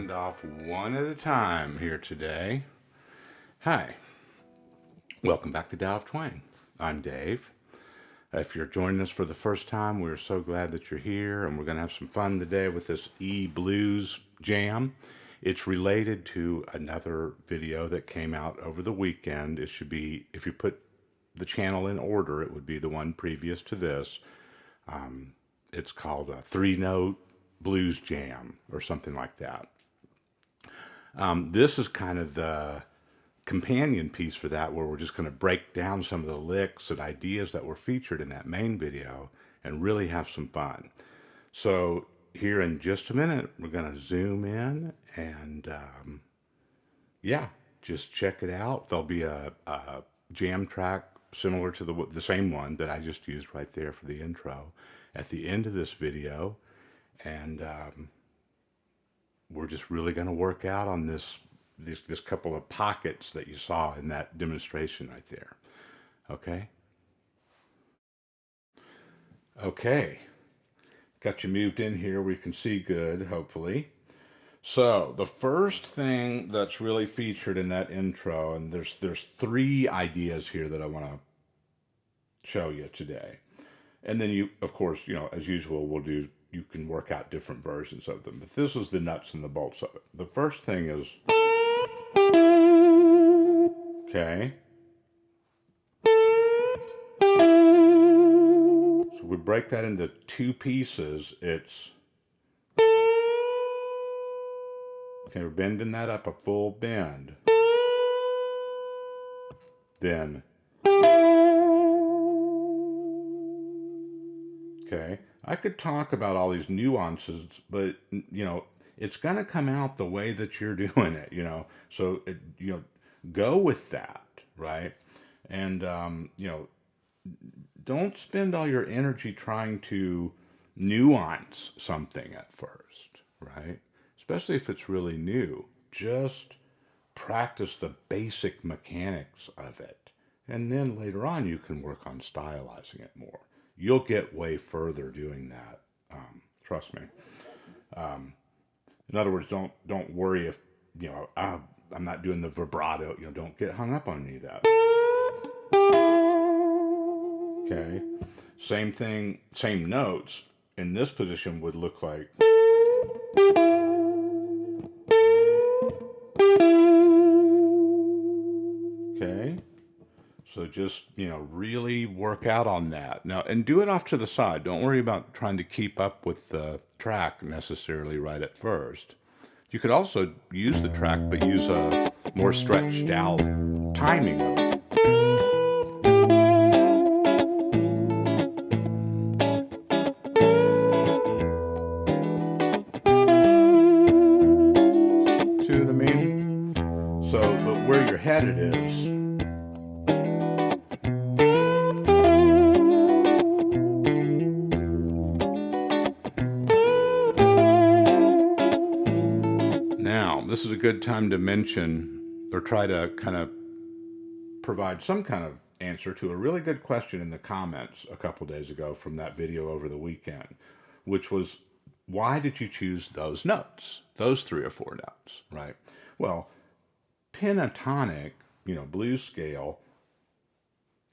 sound off one at a time here today. Hi, welcome back to Tao of Twang. I'm Dave. If you're joining us for the first time, we're so glad that you're here, and we're going to have some fun today with this E-Blues jam. It's related to another video that came out over the weekend. It should be, if you put the channel in order, it would be the one previous to this. It's called a 3-note blues jam or something like that. This is kind of the companion piece for that, where we're just going to break down some of the licks and ideas that were featured in that main video and really have some fun. So here in just a minute, we're going to zoom in and yeah, just check it out. There'll be a jam track similar to the same one that I just used right there for the intro at the end of this video. And we're just really going to work out on this couple of pockets that you saw in that demonstration right there. Okay? Okay. Got you moved in here where you can see good, hopefully. So the first thing that's really featured in that intro, and there's 3 ideas here that I want to show you today. And then you, of course, as usual, you can work out different versions of them. But this is the nuts and the bolts of it. The first thing is, okay. So we break that into 2 pieces. It's, okay, we're bending that up a full bend. Then, okay, I could talk about all these nuances, but, it's going to come out the way that you're doing it, So, go with that, right? And, don't spend all your energy trying to nuance something at first, right? Especially if it's really new. Just practice the basic mechanics of it. And then later on, you can work on stylizing it more. You'll get way further doing that. Trust me. In other words, don't worry if, I'm not doing the vibrato. Don't get hung up on any of that. Okay. Same thing, same notes in this position would look like. Okay. So just, really work out on that. Now, and do it off to the side. Don't worry about trying to keep up with the track necessarily right at first. You could also use the track, but use a more stretched out timing of it. See what I mean? So, but where you're headed is, this is a good time to mention or try to kind of provide some kind of answer to a really good question in the comments a couple days ago from that video over the weekend, which was, why did you choose those notes, those 3 or 4 notes, right? Well, pentatonic, blues scale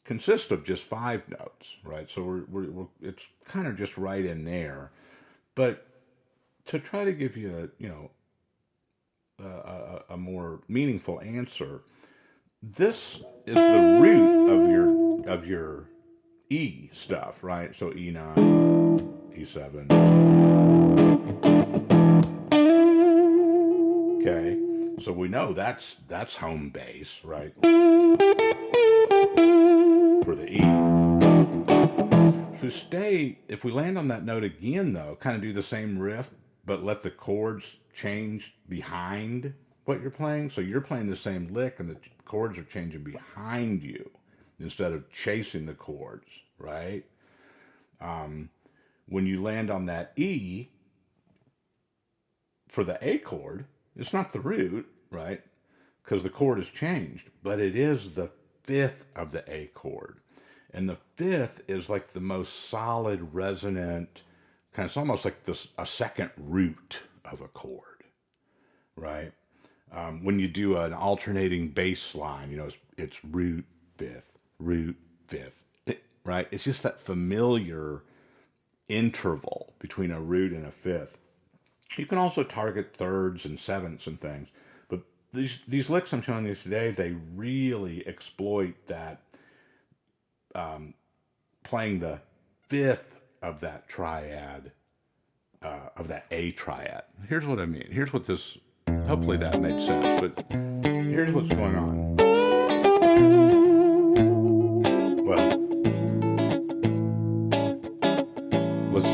consists of just 5 notes, right? So it's kind of just right in there. But to try to give you a more meaningful answer, this is the root of your E stuff, right? So E9, E7. Okay, so we know that's home base, right? For the E. So if we land on that note again though, kind of do the same riff, but let the chords change behind what you're playing. So you're playing the same lick and the chords are changing behind you instead of chasing the chords, right? When you land on that E for the A chord, it's not the root, right? Because the chord has changed, but it is the 5th of the A chord. And the 5th is like the most solid, resonant, it's almost like a second root of a chord. right? When you do an alternating bass line, it's root, fifth, right? It's just that familiar interval between a root and a fifth. You can also target thirds and sevenths and things, but these licks I'm showing you today, they really exploit that, playing the fifth of that triad, of that A triad. Here's what I mean. Here's what this, hopefully that made sense, but here's what's going on. Well, let's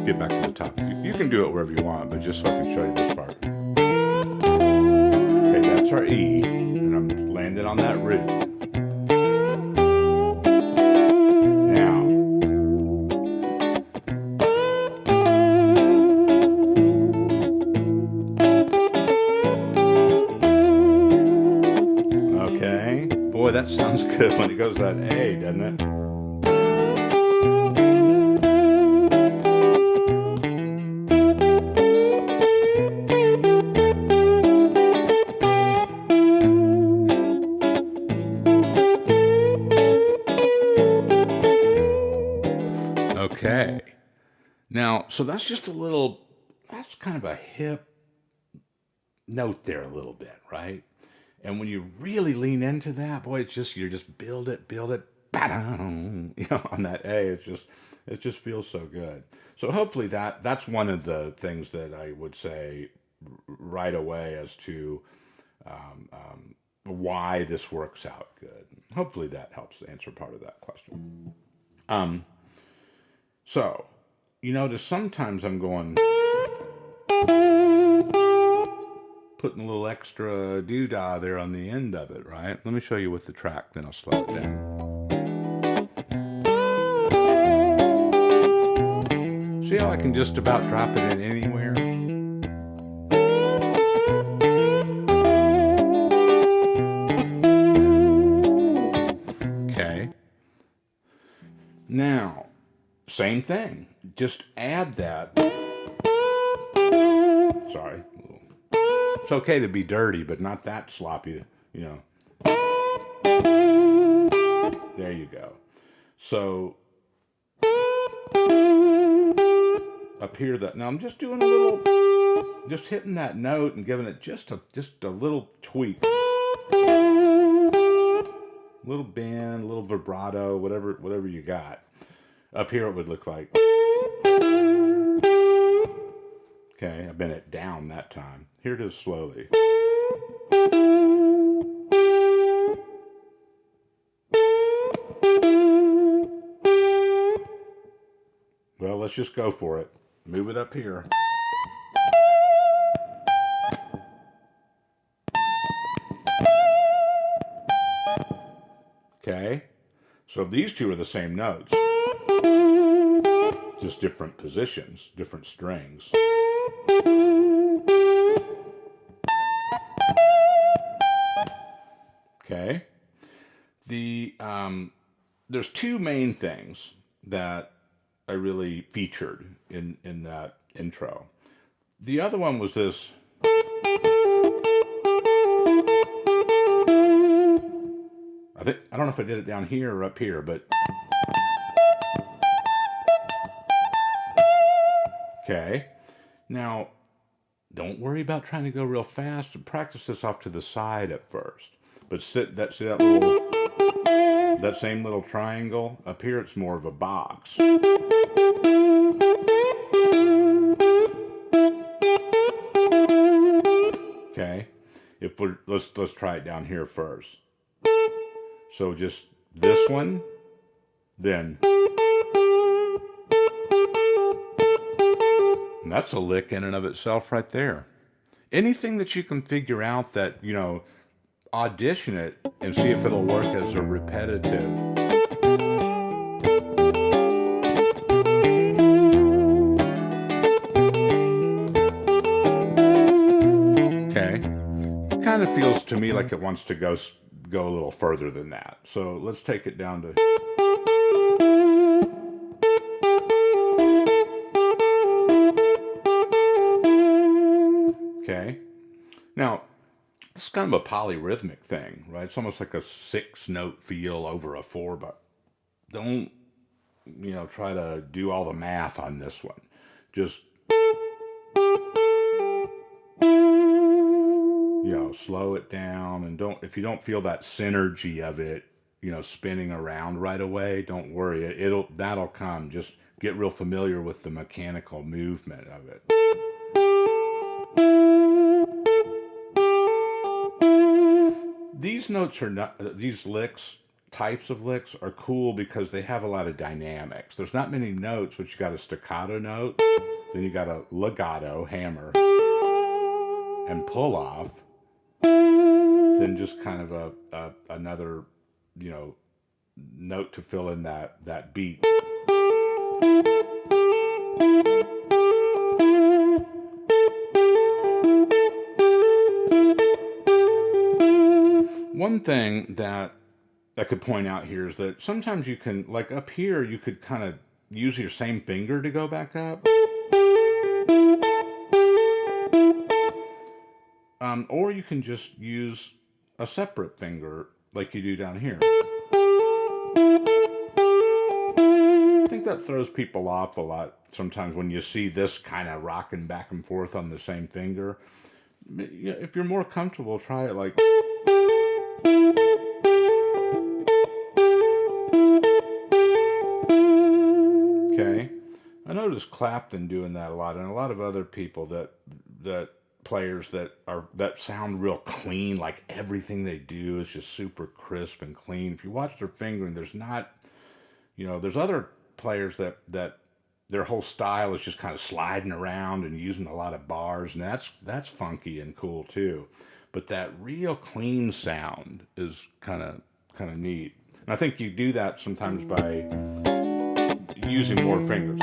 get back to the top. You can do it wherever you want, but just so I can show you this part. Okay, that's our E, and I'm landing on that root. Now, okay, boy, that sounds good when it goes that A, doesn't it? Okay. Now, so that's just that's kind of a hip note there a little bit, right? And when you really lean into that, boy, you're just build it, ba-dum, on that A. It just feels so good. So hopefully that's one of the things that I would say right away as to why this works out good. Hopefully that helps answer part of that question. So, you notice sometimes I'm going, putting a little extra doodah there on the end of it, right? Let me show you with the track, then I'll slow it down. See how I can just about drop it in anywhere? Okay. Now, same thing. Just add that. Sorry. It's okay to be dirty, but not that sloppy, There you go. So, up here, now I'm just doing just hitting that note and giving it just a little tweak. A little bend, a little vibrato, whatever you got. Up here it would look like. Okay, I bent it down that time. Here it is slowly. Well, let's just go for it. Move it up here. Okay, so these two are the same notes. Just different positions, different strings. Okay. There's two main things that I really featured in that intro. The other one was this. I don't know if I did it down here or up here, but okay. Now, don't worry about trying to go real fast and practice this off to the side at first. But see that same little triangle? Up here it's more of a box. Okay. Let's try it down here first. So just this one, then. And that's a lick in and of itself right there. Anything that you can figure out that, audition it and see if it'll work as a repetitive. Okay. It kind of feels to me like it wants to go a little further than that. So let's take it down to. Okay. it's kind of a polyrhythmic thing, right? It's almost like a 6-note feel over a 4, but don't, try to do all the math on this one. Just, slow it down, and if you don't feel that synergy of it, spinning around right away, don't worry. That'll come. Just get real familiar with the mechanical movement of it. These notes are not, these licks, types of licks are cool because they have a lot of dynamics. There's not many notes, but you got a staccato note, then you got a legato, hammer, and pull off, then just kind of another, note to fill in that beat. One thing that I could point out here is that sometimes you can, like up here, you could kind of use your same finger to go back up. Or you can just use a separate finger like you do down here. I think that throws people off a lot sometimes when you see this kind of rocking back and forth on the same finger. If you're more comfortable, try it like... Okay, I noticed Clapton doing that a lot, and a lot of other people that players that sound real clean, like everything they do is just super crisp and clean. If you watch their fingering, there's not, there's other players that their whole style is just kind of sliding around and using a lot of bars, and that's funky and cool too. But that real clean sound is kind of neat. And I think you do that sometimes by using more fingers.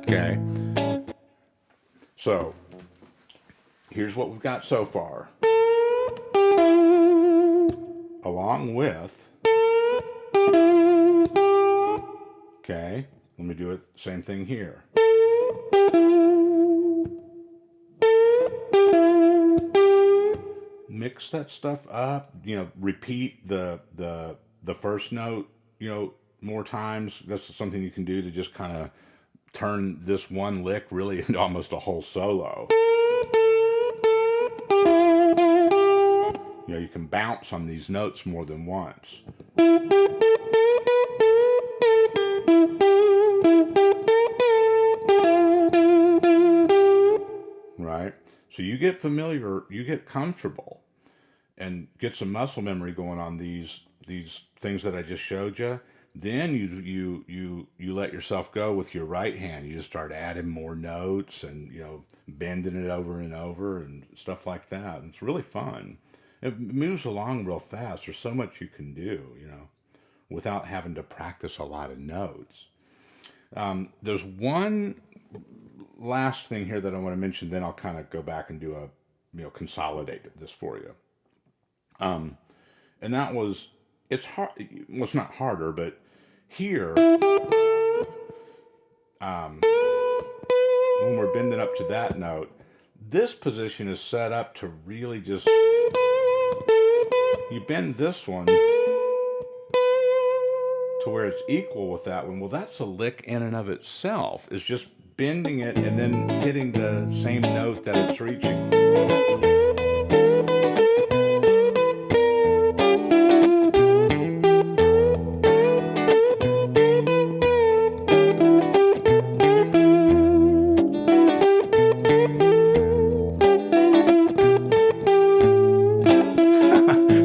Okay. So, here's what we've got so far. Along with, okay, let me do it, same thing here. Mix that stuff up, repeat the first note, more times. That's something you can do to just kind of turn this one lick really into almost a whole solo. You can bounce on these notes more than once. Right? So you get familiar, you get comfortable, and get some muscle memory going on these things that I just showed you. Then you let yourself go with your right hand. You just start adding more notes and bending it over and over and stuff like that. And it's really fun. It moves along real fast. There's so much you can do, without having to practice a lot of notes. There's one last thing here that I want to mention. Then I'll kind of go back and do consolidate this for you. And that was, it's hard. Well, it's not harder, but here, when we're bending up to that note, this position is set up to really just, you bend this one to where it's equal with that one. Well, that's a lick in and of itself. It's just bending it and then hitting the same note that it's reaching.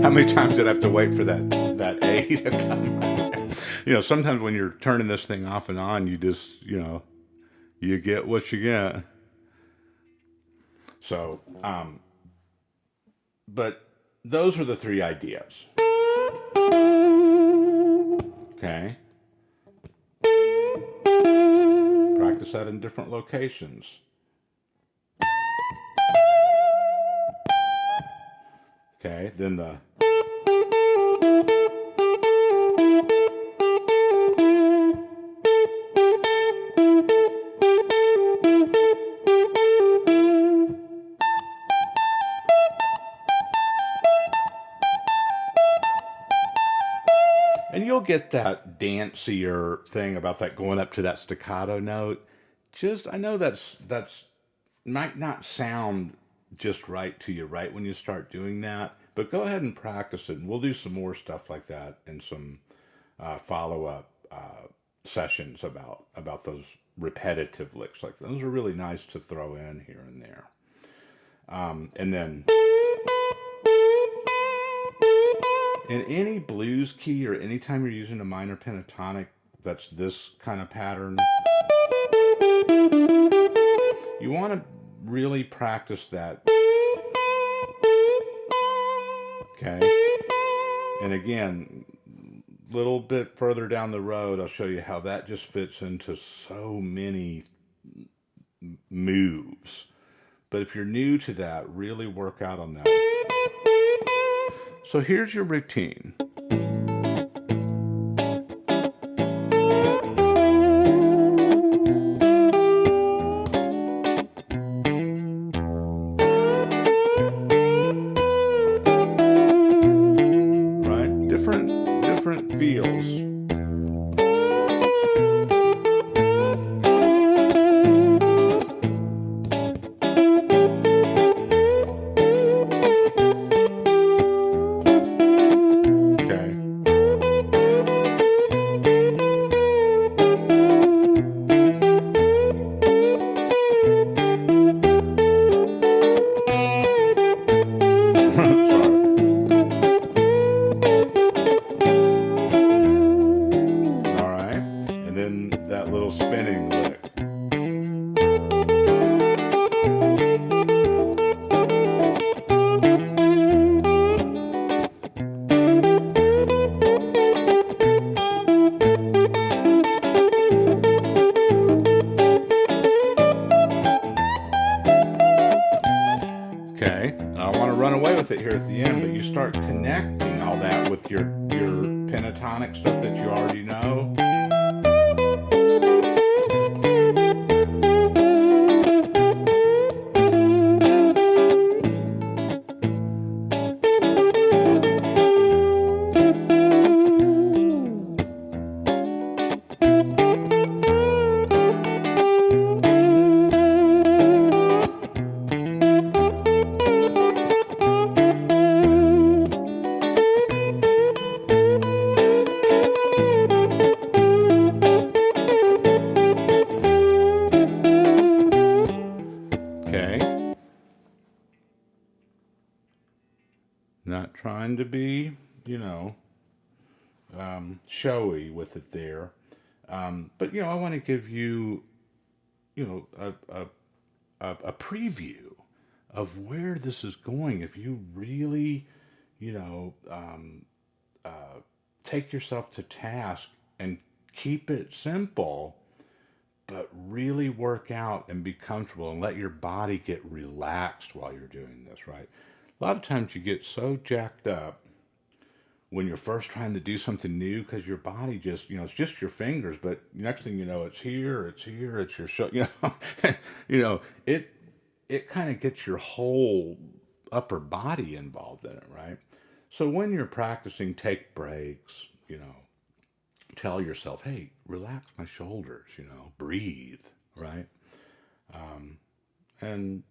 How many times did I have to wait for that A to come? Sometimes when you're turning this thing off and on, you just, you get what you get. So, but those are the three ideas. Okay. Practice that in different locations. Okay, then the still get that dancier thing about that going up to that staccato note. I know that's might not sound just right to you right when you start doing that, but go ahead and practice it, and we'll do some more stuff like that in some follow-up sessions about those repetitive licks. Like those are really nice to throw in here and there. And then in any blues key or anytime you're using a minor pentatonic that's this kind of pattern, you want to really practice that. Okay. And again, a little bit further down the road, I'll show you how that just fits into so many moves. But if you're new to that, really work out on that. So here's your routine. Right? Different feels. That little spinning lick. Okay, and I want to run away with it here at the end, but you start connecting all that with your pentatonic stuff that you already know. Okay. Not trying to be, showy with it there. But, I want to give you, a preview of where this is going. If you really, take yourself to task and keep it simple, but really work out and be comfortable and let your body get relaxed while you're doing this, right? A lot of times you get so jacked up when you're first trying to do something new because your body just, it's just your fingers, but next thing you know, it's here, it's your shoulder, it kind of gets your whole upper body involved in it, right? So when you're practicing, take breaks, tell yourself, hey, relax my shoulders, breathe, right? And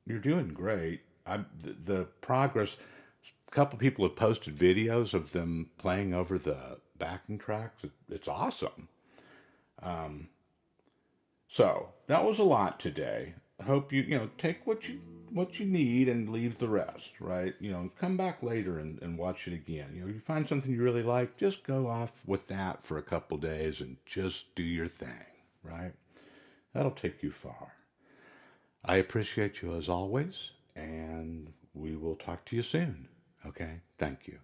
you're doing great. The progress, a couple people have posted videos of them playing over the backing tracks. It's awesome. So that was a lot today. I hope you take what you need and leave the rest, right? Come back later and watch it again. You find something you really like, just go off with that for a couple days and just do your thing, right? That'll take you far. I appreciate you as always, and we will talk to you soon. Okay? Thank you.